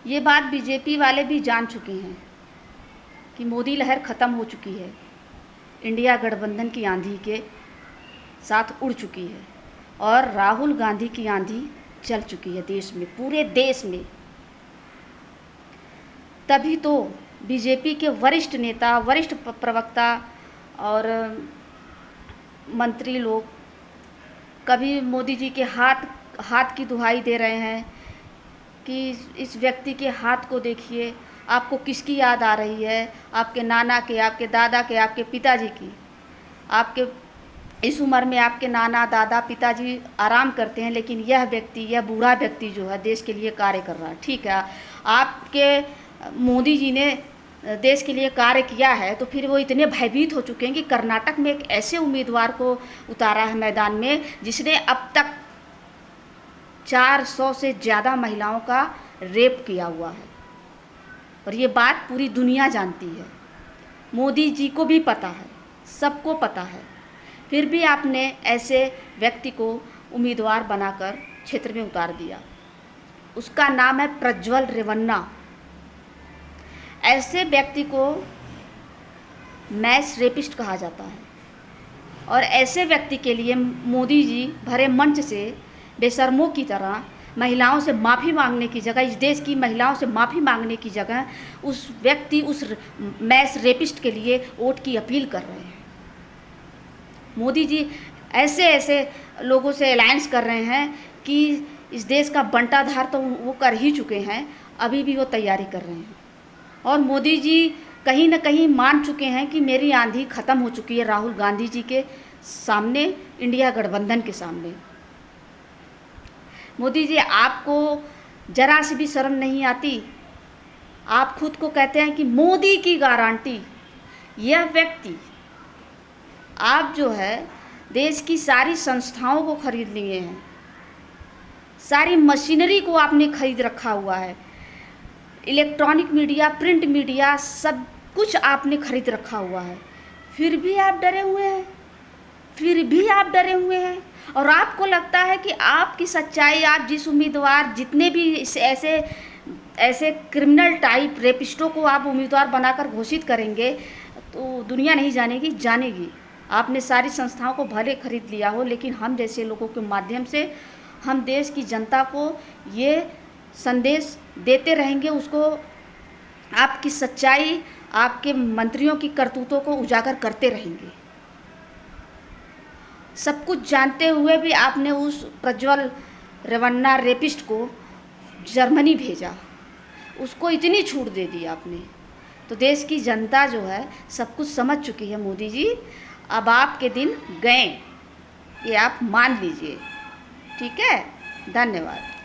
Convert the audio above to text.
ये बात बीजेपी वाले भी जान चुके हैं कि मोदी लहर ख़त्म हो चुकी है, इंडिया गठबंधन की आंधी के साथ उड़ चुकी है और राहुल गांधी की आंधी चल चुकी है देश में, पूरे देश में। तभी तो बीजेपी के वरिष्ठ नेता, वरिष्ठ प्रवक्ता और मंत्री लोग कभी मोदी जी के हाथ की दुहाई दे रहे हैं कि इस व्यक्ति के हाथ को देखिए, आपको किसकी याद आ रही है? आपके नाना के, आपके दादा के, आपके पिताजी की। आपके इस उम्र में आपके नाना, दादा, पिताजी आराम करते हैं, लेकिन यह व्यक्ति, यह बूढ़ा व्यक्ति जो है देश के लिए कार्य कर रहा है। ठीक है, आपके मोदी जी ने देश के लिए कार्य किया है, तो फिर वो इतने भयभीत हो चुके हैं कि कर्नाटक में एक ऐसे उम्मीदवार को उतारा है मैदान में जिसने अब तक 400 से ज़्यादा महिलाओं का रेप किया हुआ है। और ये बात पूरी दुनिया जानती है, मोदी जी को भी पता है, सबको पता है। फिर भी आपने ऐसे व्यक्ति को उम्मीदवार बनाकर क्षेत्र में उतार दिया। उसका नाम है प्रज्वल रेवन्ना। ऐसे व्यक्ति को मैस रेपिस्ट कहा जाता है और ऐसे व्यक्ति के लिए मोदी जी भरे मंच से बेशर्मों की तरह महिलाओं से माफ़ी मांगने की जगह, इस देश की महिलाओं से माफ़ी मांगने की जगह उस व्यक्ति, उस मैस रेपिस्ट के लिए वोट की अपील कर रहे हैं। मोदी जी ऐसे ऐसे लोगों से अलायंस कर रहे हैं कि इस देश का बंटाधार तो वो कर ही चुके हैं, अभी भी वो तैयारी कर रहे हैं। और मोदी जी कहीं ना कहीं मान चुके हैं कि मेरी आंधी ख़त्म हो चुकी है राहुल गांधी जी के सामने, इंडिया गठबंधन के सामने। मोदी जी, आपको जरा सी भी शर्म नहीं आती? आप खुद को कहते हैं कि मोदी की गारंटी। यह व्यक्ति, आप जो है देश की सारी संस्थाओं को खरीद लिए हैं, सारी मशीनरी को आपने खरीद रखा हुआ है, इलेक्ट्रॉनिक मीडिया, प्रिंट मीडिया, सब कुछ आपने खरीद रखा हुआ है। फिर भी आप डरे हुए हैं, फिर भी आप डरे हुए हैं। और आपको लगता है कि आपकी सच्चाई, आप जिस उम्मीदवार, जितने भी ऐसे क्रिमिनल टाइप रेपिस्टों को आप उम्मीदवार बनाकर घोषित करेंगे तो दुनिया नहीं जानेगी, जानेगी। आपने सारी संस्थाओं को भले खरीद लिया हो, लेकिन हम जैसे लोगों के माध्यम से हम देश की जनता को ये संदेश देते रहेंगे, उसको आपकी सच्चाई, आपके मंत्रियों की करतूतों को उजागर करते रहेंगे। सब कुछ जानते हुए भी आपने उस प्रज्वल रेवन्ना रेपिस्ट को जर्मनी भेजा, उसको इतनी छूट दे दी आपने। तो देश की जनता जो है सब कुछ समझ चुकी है मोदी जी, अब आपके दिन गए, ये आप मान लीजिए। ठीक है, धन्यवाद।